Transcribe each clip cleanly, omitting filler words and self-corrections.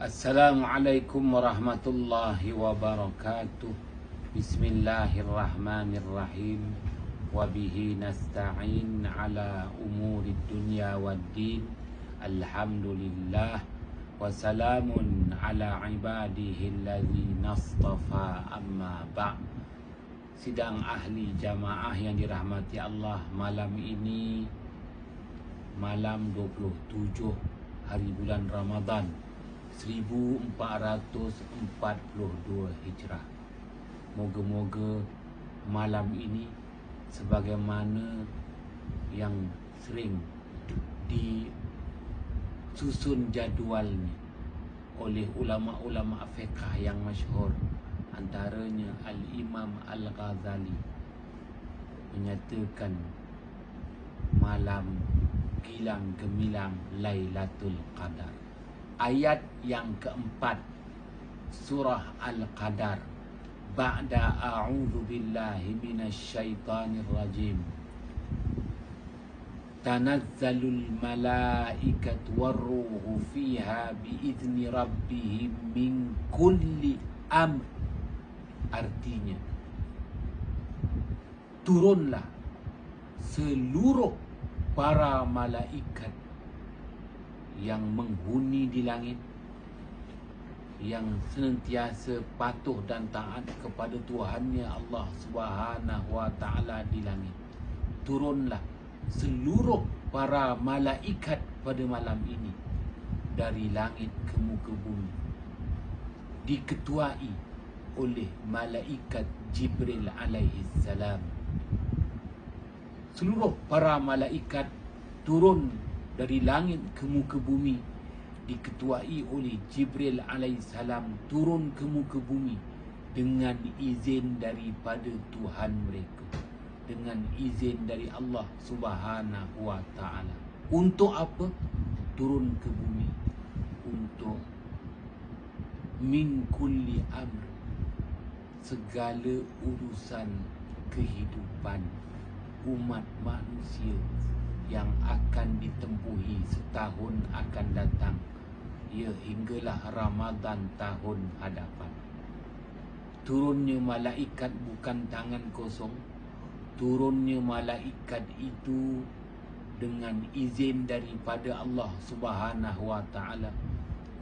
Assalamualaikum warahmatullahi wabarakatuh. Bismillahirrahmanirrahim. Wabihi nasta'in ala umuri dunya waddin. Alhamdulillah. Wassalamun ala ibadihi alladhi nastafa amma ba'. Sidang ahli jamaah yang dirahmati Allah, malam ini malam 27 hari bulan Ramadan 1442 Hijrah. Moga-moga malam ini sebagaimana yang sering disusun jadualnya oleh ulama-ulama fiqh yang masyhur, antaranya Al-Imam Al-Ghazali, menyatakan malam gilang gemilang Lailatul Qadar. Ayat yang keempat surah Al-Qadar, ba'da a'udzu billahi minasyaitonir rajim. Tanazzalul malaikatu warruhu fiha biizni rabbihim min kulli amr. Artinya, turunlah seluruh para malaikat yang menghuni di langit, yang senantiasa patuh dan taat kepada Tuhannya Allah Subhanahu wa ta'ala di langit. Turunlah seluruh para malaikat pada malam ini dari langit ke muka bumi, diketuai oleh malaikat Jibril alaihi salam. Seluruh para malaikat turun dari langit ke muka bumi, diketuai oleh Jibril alaihissalam, turun ke muka bumi dengan izin daripada Tuhan mereka, dengan izin dari Allah Subhanahu wa ta'ala. Untuk apa turun ke bumi? Untuk min kulli amr, segala urusan kehidupan umat manusia yang akan ditempuhi setahun akan datang, ya hinggalah Ramadan tahun hadapan. Turunnya malaikat bukan tangan kosong. Turunnya malaikat itu dengan izin daripada Allah Subhanahu wa ta'ala.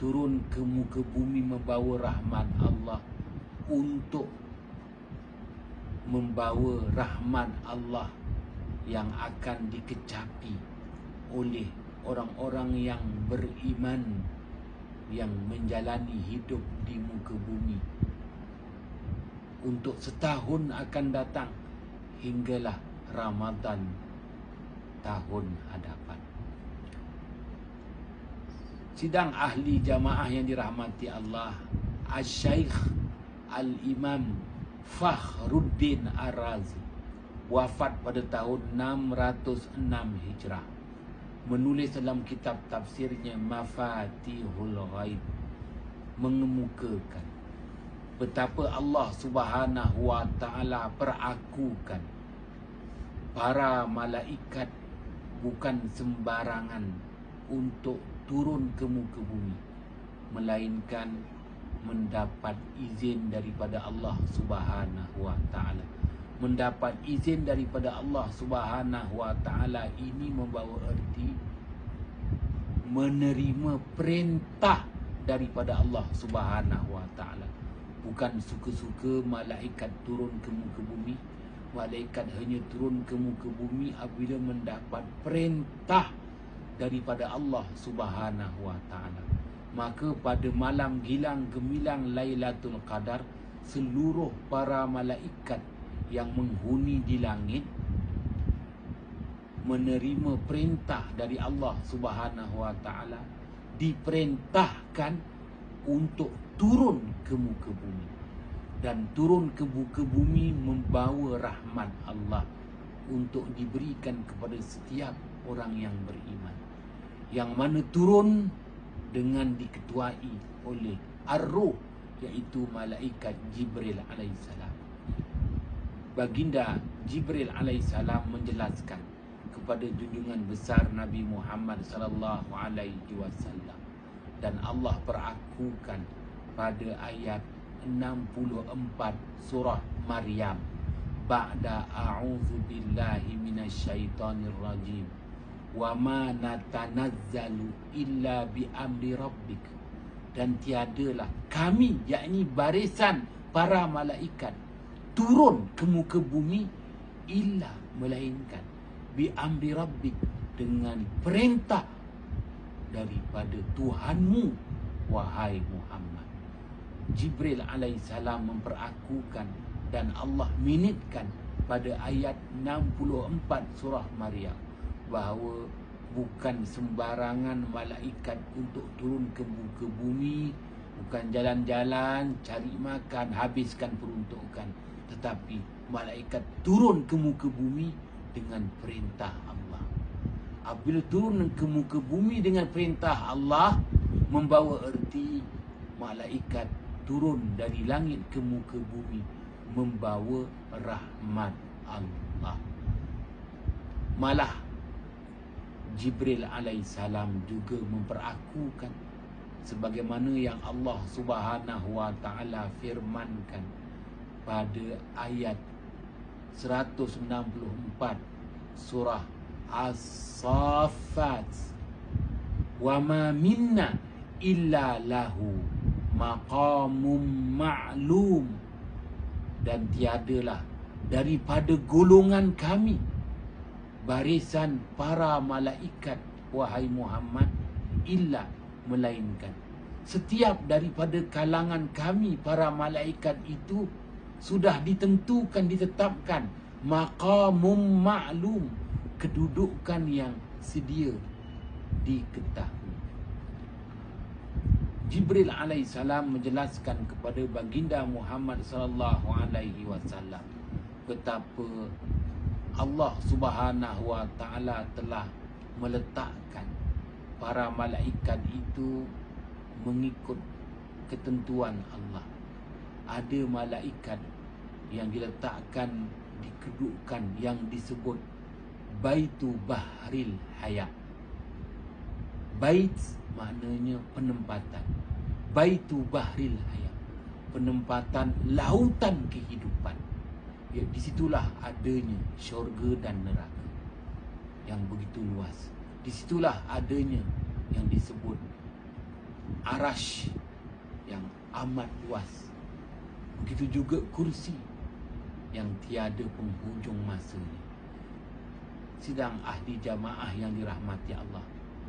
Turun ke muka bumi membawa rahmat Allah, untuk membawa rahmat Allah yang akan dikecapi oleh orang-orang yang beriman, yang menjalani hidup di muka bumi untuk setahun akan datang hinggalah Ramadan tahun hadapan. Sidang ahli jamaah yang dirahmati Allah, Al-Syaikh Al-Imam Fakhruddin Ar-Razi wafat pada tahun 606 Hijrah, menulis dalam kitab tafsirnya Mafatihul Ghaib, mengemukakan betapa Allah Subhanahu wa ta'ala perakukan para malaikat bukan sembarangan untuk turun ke muka bumi, melainkan mendapat izin daripada Allah Subhanahu wa ta'ala. Mendapat izin daripada Allah Subhanahu wa ta'ala ini membawa erti menerima perintah daripada Allah Subhanahu wa ta'ala. Bukan suka-suka malaikat turun ke muka bumi. Malaikat hanya turun ke muka bumi apabila mendapat perintah daripada Allah Subhanahu wa ta'ala. Maka pada malam gilang gemilang Lailatul Qadar, seluruh para malaikat yang menghuni di langit menerima perintah dari Allah Subhanahu wa ta'ala, diperintahkan untuk turun ke muka bumi, dan turun ke muka bumi membawa rahmat Allah untuk diberikan kepada setiap orang yang beriman, yang mana turun dengan diketuai oleh Ar-Ruh, iaitu malaikat Jibril alaihissalam. Baginda Jibril alaihissalam menjelaskan kepada junjungan besar Nabi Muhammad sallallahu alaihi wasallam Dan Allah perakukan pada ayat 64 surah Maryam, ba'da a'udzu billahi minasyaitonir rajim, wa ma natanazzalu illa bi amri rabbik. Dan tiadalah kami, yakni barisan para malaikat, turun ke muka bumi illa, melainkan bi amri rabbik, dengan perintah daripada Tuhanmu, wahai Muhammad. Jibril alaihissalam memperakukan dan Allah minitkan pada ayat 64 surah Maryam bahawa bukan sembarangan malaikat untuk turun ke muka bumi, bukan jalan-jalan cari makan, habiskan peruntukan, tetapi malaikat turun ke muka bumi dengan perintah Allah. Apabila turun ke muka bumi dengan perintah Allah, membawa erti malaikat turun dari langit ke muka bumi membawa rahmat Allah. Malah Jibril alaihissalam juga memperakukan sebagaimana yang Allah Subhanahu wa taala firmankan pada ayat 164 surah As-Saffat, wa ma minna illa lahu maqamum ma'lum. Dan tiadalah daripada golongan kami, barisan para malaikat, wahai Muhammad, illa, melainkan setiap daripada kalangan kami para malaikat itu sudah ditentukan, ditetapkan maqamum ma'lum, kedudukan yang sedia diketahui. Jibril alaihissalam menjelaskan kepada baginda Muhammad sallallahu alaihi wasallam betapa Allah Subhanahu wa taala telah meletakkan para malaikat itu mengikut ketentuan Allah. Ada malaikat yang diletakkan di kedudukan yang disebut Baitu Bahril Hayat. Bait maknanya penempatan. Baitu Bahril Hayat, penempatan lautan kehidupan. Ya, di situlah adanya syurga dan neraka yang begitu luas. Di situlah adanya yang disebut Arash yang amat luas. Begitu juga kursi yang tiada penghujung masanya. Sidang ahli jamaah yang dirahmati Allah,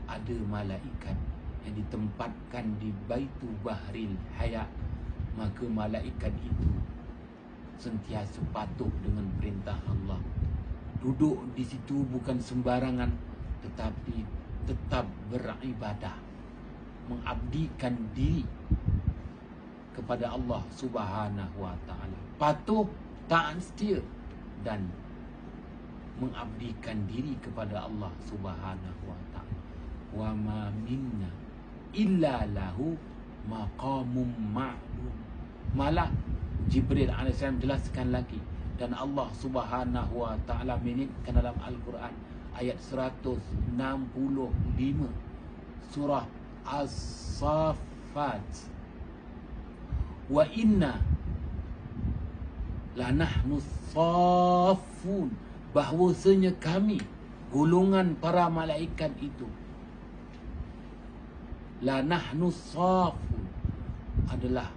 ada malaikat yang ditempatkan di Baitu Bahril Hayat, maka malaikat itu sentiasa patuh dengan perintah Allah. Duduk di situ bukan sembarangan, tetapi tetap beribadah, mengabdikan diri kepada Allah Subhanahu wa taala. Patuh, taat setia dan mengabdikan diri kepada Allah Subhanahu wa taala. Wa ma minna illa lahu maqamum ma'lum. Malah Jibril alaihissalam jelaskan lagi, dan Allah Subhanahu wa taala menyebutkan dalam Al-Quran ayat 165 surah As-Saffat, wa inna lanahnu saffun, bahwasanya kami golongan para malaikat itu, lanahnu saffun, adalah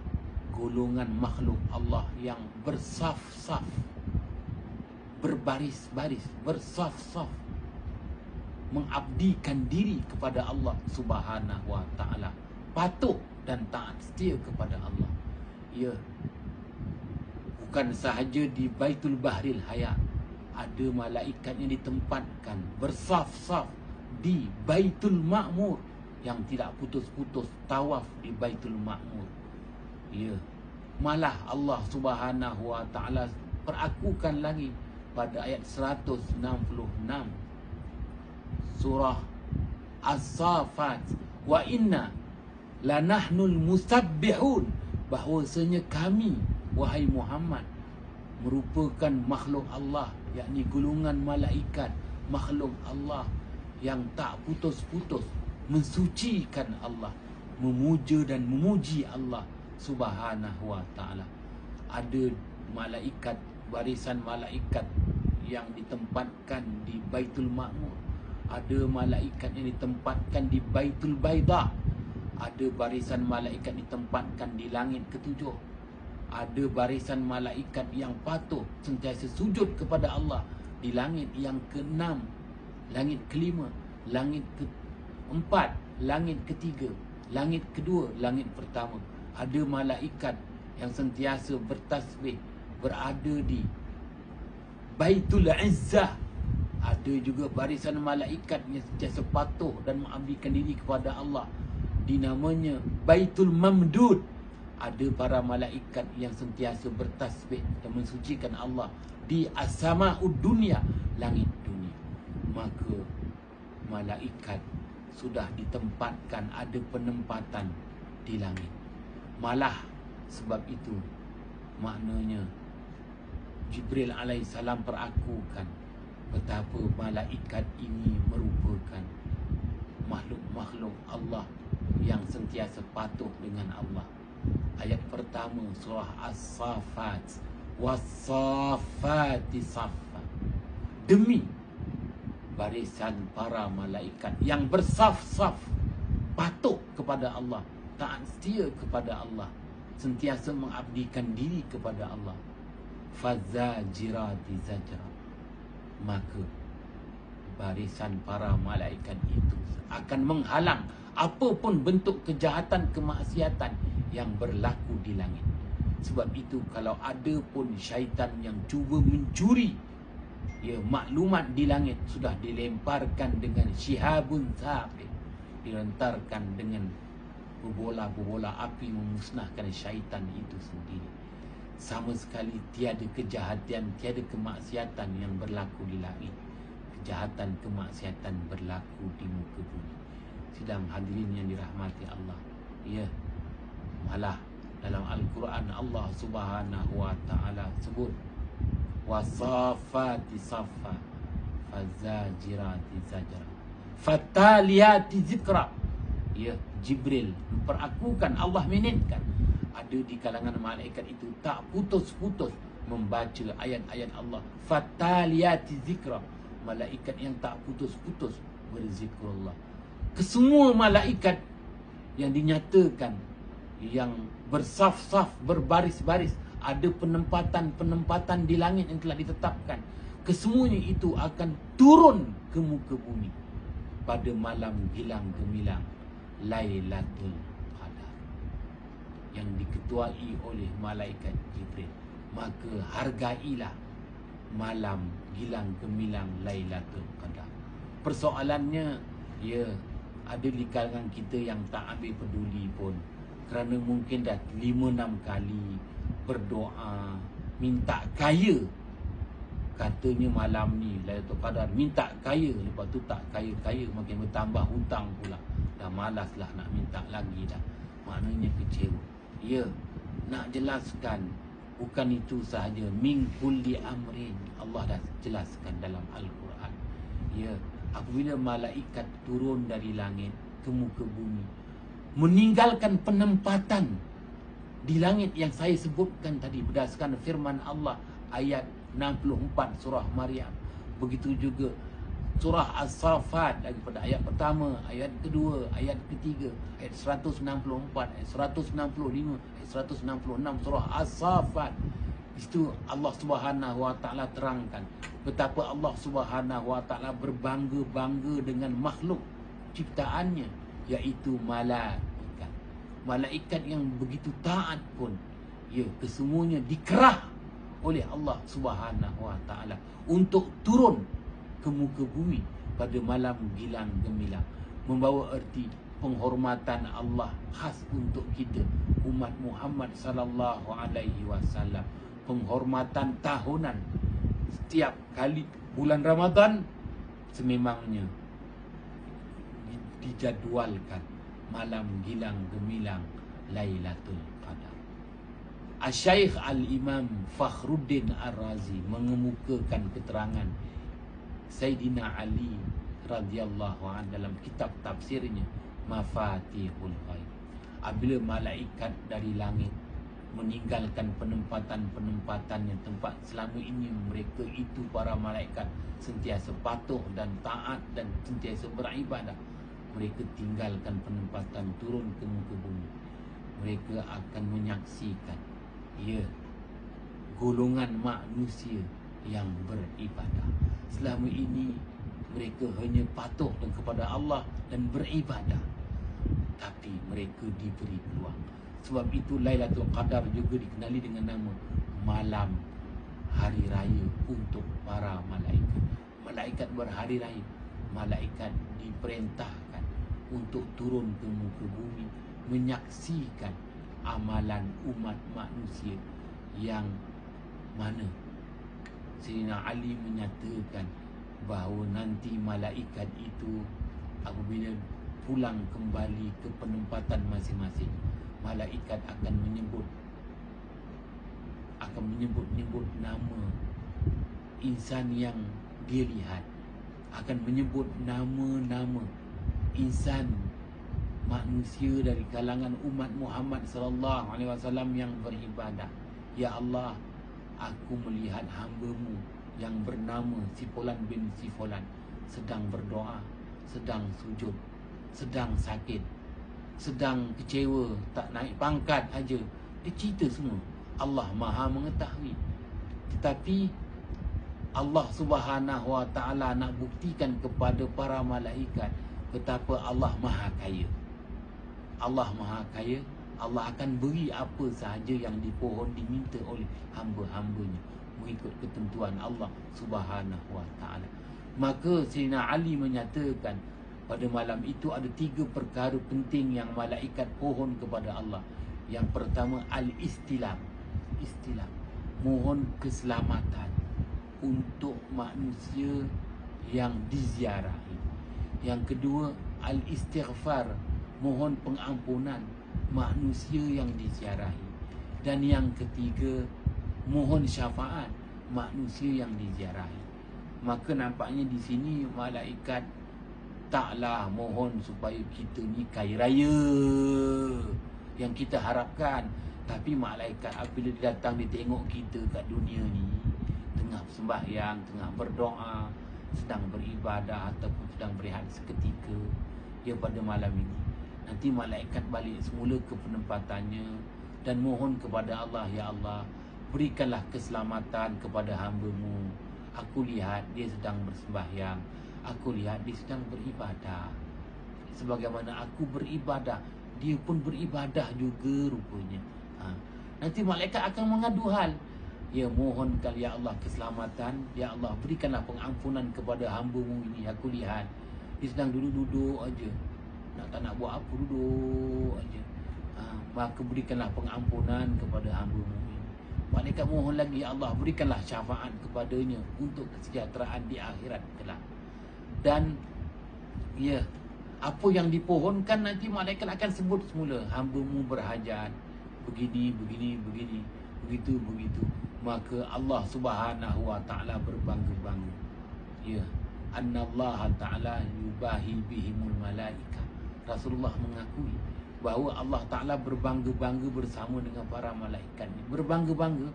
golongan makhluk Allah yang bersaf-saf, berbaris-baris, bersaf-saf, mengabdikan diri kepada Allah Subhanahu wa taala, patuh dan taat setia kepada Allah. Ya, bukan sahaja di Baitul Bahril Hayat, ada malaikat yang ditempatkan bersaf-saf di Baitul Ma'mur, yang tidak putus-putus tawaf di Baitul Ma'mur. Ya, malah Allah Subhanahu wa taala perakukan lagi pada ayat 166 surah As-Saffat, wa inna lanahnul musabbihun, bahwasanya kami, wahai Muhammad, merupakan makhluk Allah, yakni golongan malaikat makhluk Allah yang tak putus-putus mensucikan Allah, memuja dan memuji Allah Subhanahu wa taala. Ada malaikat, barisan malaikat yang ditempatkan di Baitul Ma'mur. Ada malaikat yang ditempatkan di Baitul Baida. Ada barisan malaikat ditempatkan di langit ketujuh. Ada barisan malaikat yang patuh sentiasa sujud kepada Allah di langit yang keenam, langit kelima, langit keempat, langit ketiga, langit kedua, langit pertama. Ada malaikat yang sentiasa bertasbih berada di Baitul Izzah. Ada juga barisan malaikat yang sentiasa patuh dan mengabdikan diri kepada Allah di namanya Baitul Mamdud. Ada para malaikat yang sentiasa bertasbih dan mensucikan Allah di as-sama'ud dunia, langit dunia. Maka malaikat sudah ditempatkan, ada penempatan di langit. Malah sebab itu maknanya Jibril alaihissalam perakukan betapa malaikat ini merupakan makhluk-makhluk Allah yang sentiasa patuh dengan Allah. Ayat pertama surah As-Saffat, was-saffati saffa. Demi barisan para malaikat yang bersaf-saf, patuh kepada Allah, taat setia kepada Allah, sentiasa mengabdikan diri kepada Allah. Fazajirati zajra. Maka barisan para malaikat itu akan menghalang apapun bentuk kejahatan, kemaksiatan yang berlaku di langit. Sebab itu kalau ada pun syaitan yang cuba mencuri maklumat di langit, sudah dilemparkan dengan syihabun saqib, dilentarkan dengan bola-bola api memusnahkan syaitan itu sendiri. Sama sekali tiada kejahatan, tiada kemaksiatan yang berlaku di langit. Kejahatan, kemaksiatan berlaku di muka bumi. Sidang hadirin yang dirahmati Allah, ya, malah dalam Al-Quran Allah Subhanahu wa taala sebut wasafati saffa, fazajirati zajra, fataliyati zikra. Ya, Jibril perakukan, Allah menitkan. Ada di kalangan malaikat itu tak putus-putus membaca ayat-ayat Allah. Fataliyati zikra, malaikat yang tak putus-putus berzikrullah. Kesemua malaikat yang dinyatakan, yang bersaf-saf, berbaris-baris, ada penempatan-penempatan di langit yang telah ditetapkan. Kesemuanya itu akan turun ke muka bumi pada malam gilang gemilang Lailatul Qadar yang diketuai oleh malaikat Jibril. Maka hargailah malam gilang gemilang Lailatul Qadar. Persoalannya, ya, ada di kalangan kita yang tak ambil peduli pun, kerana mungkin dah 5-6 kali berdoa minta kaya. Katanya malam ni Lailatul Qadar, minta kaya. Lepas tu tak kaya-kaya, makin bertambah hutang pula. Dah malaslah nak minta lagi dah. Maknanya kecewa. Ya, nak jelaskan, bukan itu sahaja. Min kulli amrin, Allah dah jelaskan dalam Al-Quran. Ya, apabila malaikat turun dari langit ke muka bumi, meninggalkan penempatan di langit yang saya sebutkan tadi berdasarkan firman Allah ayat 64 surah Maryam. Begitu juga surah As-Saffat, daripada ayat pertama, ayat kedua, ayat ketiga, ayat 164, ayat 165, ayat 166 surah As-Saffat. Itu Allah Subhanahu wa taala terangkan betapa Allah Subhanahu wa taala berbangga-bangga dengan makhluk ciptaannya, iaitu malaikat. Malaikat yang begitu taat pun, ya, kesemuanya dikerah oleh Allah Subhanahu wa taala untuk turun ke muka bumi pada malam gilang gemilang, membawa erti penghormatan Allah khas untuk kita umat Muhammad sallallahu alaihi wasallam. Penghormatan tahunan setiap kali bulan Ramadan sememangnya dijadualkan malam gilang gemilang Lailatul Qadar. Asy-Syaikh Al-Imam Fakhruddin Ar-Razi mengemukakan keterangan Sayyidina Ali radhiyallahu anhu dalam kitab tafsirnya Mafatihul Ghaib. apabila malaikat dari langit meninggalkan penempatan-penempatannya, tempat selama ini mereka itu para malaikat sentiasa patuh dan taat dan sentiasa beribadah, mereka tinggalkan penempatan, turun ke muka bumi, mereka akan menyaksikan golongan manusia yang beribadah. Selama ini mereka hanya patuh kepada Allah dan beribadah, tapi mereka diberi peluang. Sebab itu Lailatul Qadar juga dikenali dengan nama malam hari raya untuk para malaikat. Malaikat berhari raya, malaikat diperintahkan untuk turun ke muka bumi, menyaksikan amalan umat manusia yang mana Sayyidina Ali menyatakan bahawa nanti malaikat itu apabila pulang kembali ke penempatan masing-masing, malaikat akan menyebut nama insan yang dia lihat, akan menyebut nama-nama insan manusia dari kalangan umat Muhammad sallallahu alaihi wasallam yang beribadah. Ya Allah, aku melihat hamba-Mu yang bernama si Fulan bin si Fulan sedang berdoa, sedang sujud, sedang sakit, sedang kecewa, tak naik pangkat aja. Dia cerita semua. Allah Maha mengetahui. Tetapi Allah Subhanahu Wa Taala nak buktikan kepada para malaikat betapa Allah Maha Kaya. Allah Maha Kaya. Allah akan beri apa sahaja yang dipohon diminta oleh hamba-hambanya mengikut ketentuan Allah Subhanahu Wa Taala. Maka Sayyidina Ali menyatakan pada malam itu ada 3 perkara penting yang malaikat pohon kepada Allah. Yang pertama, al-istilam. Istilam, mohon keselamatan untuk manusia yang diziarahi. Yang kedua, al-istighfar, mohon pengampunan manusia yang diziarahi. Dan yang ketiga, mohon syafaat manusia yang diziarahi. Maka nampaknya di sini malaikat taklah mohon supaya kita ni kaya raya yang kita harapkan. Tapi malaikat apabila dia datang, dia tengok kita kat dunia ni tengah sembahyang, tengah berdoa, sedang beribadah ataupun sedang berehat seketika pada malam ini, nanti malaikat balik semula ke penempatannya dan mohon kepada Allah, ya Allah, berikanlah keselamatan kepada hamba-Mu. Aku lihat dia sedang bersembahyang, aku lihat dia sedang beribadah. Sebagaimana aku beribadah, dia pun beribadah juga rupanya. Nanti malaikat akan mengadu hal. Ya, mohonkan ya Allah keselamatan, ya Allah berikanlah pengampunan kepada hamba-Mu ini. Aku lihat dia sedang duduk-duduk aja, tak nak buat apa, duduk aja. Maka berikanlah pengampunan kepada hamba-Mu ini. Malaikat mohon lagi, ya Allah berikanlah syafaat kepadanya untuk kesejahteraan di akhirat kelak. Dan apa yang dipohonkan nanti malaikat akan sebut semula, hamba-Mu berhajat begini, begini, begini, begitu, begitu. Maka Allah Subhanahu Wa Taala berbangga-bangga. Annallaha Taala yubahi bihimul malaika. Rasulullah mengakui bahawa Allah Taala berbangga-bangga bersama dengan para malaikat. Berbangga-bangga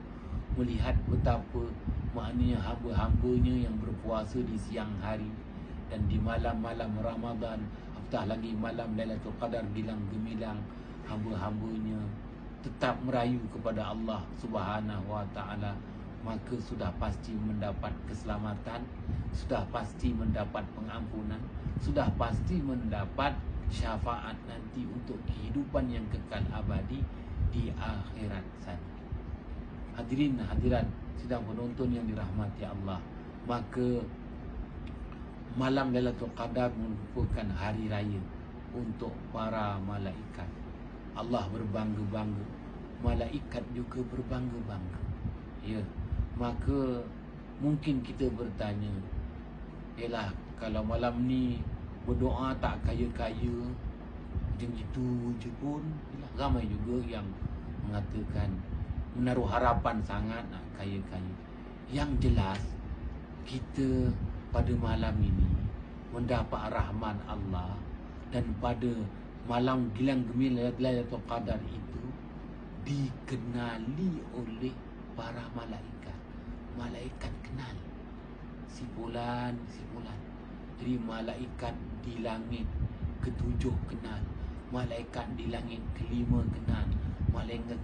melihat betapa maknanya hamba-hambanya yang berpuasa di siang hari dan di malam-malam Ramadan, apatah lagi malam Lailatul Qadar gilang gemilang, hamba-hambanya tetap merayu kepada Allah Subhanahu Wa Taala, maka sudah pasti mendapat keselamatan, sudah pasti mendapat pengampunan, sudah pasti mendapat syafaat nanti untuk kehidupan yang kekal abadi di akhirat sana. Hadirin hadirat sidang penonton yang dirahmati Allah, maka malam Lailatul Qadar merupakan hari raya untuk para malaikat. Allah berbangga-bangga, malaikat juga berbangga-bangga. Maka mungkin kita bertanya, yalah kalau malam ni berdoa tak kaya-kaya macam itu je pun, ramai juga yang mengatakan menaruh harapan sangat nak kaya-kaya. Yang jelas kita pada malam ini mendapat rahman Allah, dan pada malam gilang gemil Lailatul Qadar itu dikenali oleh para malaikat. Malaikat kenal si fulan, si fulan. Jadi malaikat di langit ketujuh kenal, malaikat di langit kelima kenal,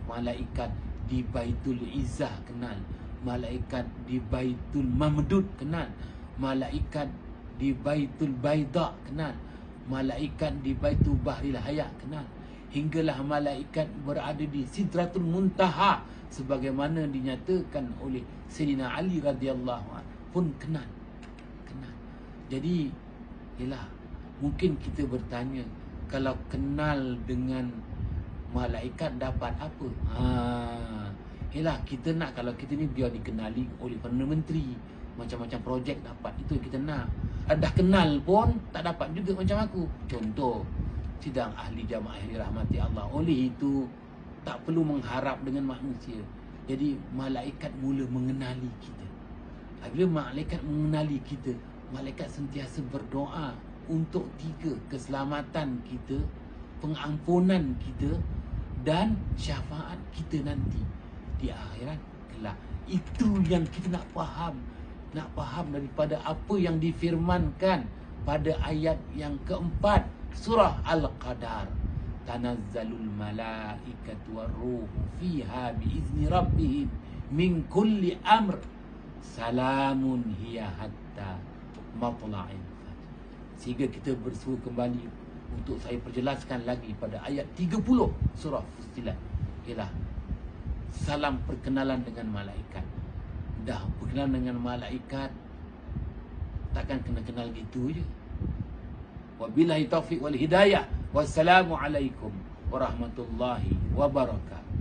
malaikat di Baitul Izzah kenal, malaikat di Baitul Mamdud kenal, malaikat di Baitul Baida kenal, malaikat di Baitul Bahril Hayat kenal, hinggalah malaikat berada di Sidratul Muntaha sebagaimana dinyatakan oleh Sayyidina Ali radhiyallahu anhu pun kenal. Jadi ialah mungkin kita bertanya, kalau kenal dengan malaikat dapat apa? Ialah kita nak, kalau kita ni biar dikenali oleh Perdana Menteri, macam-macam projek dapat, itu yang kita nak. Dah kenal pun tak dapat juga macam aku. Contoh sidang ahli jamaah yang dirahmati Allah. Oleh itu tak perlu mengharap dengan manusia. Jadi malaikat mula mengenali kita. Bila malaikat mengenali kita, malaikat sentiasa berdoa untuk tiga: keselamatan kita, pengampunan kita, dan syafaat kita nanti di akhirat kelak. Itu yang kita nak faham. Nak faham daripada apa yang difirmankan pada ayat yang keempat surah Al-Qadar. Tanazzalul malaikatu warruhu fiha biizni rabbihim min kulli amr. Salamun hiya hatta matla'il fajr. Sehingga kita bersua kembali untuk saya perjelaskan lagi pada ayat 30 surah Fussilat. Ialah salam perkenalan dengan malaikat. Dah berkenalan dengan malaikat, takkan kena kenal gitu je. Wabillahi taufiq wal hidayah. Wassalamualaikum warahmatullahi wabarakatuh.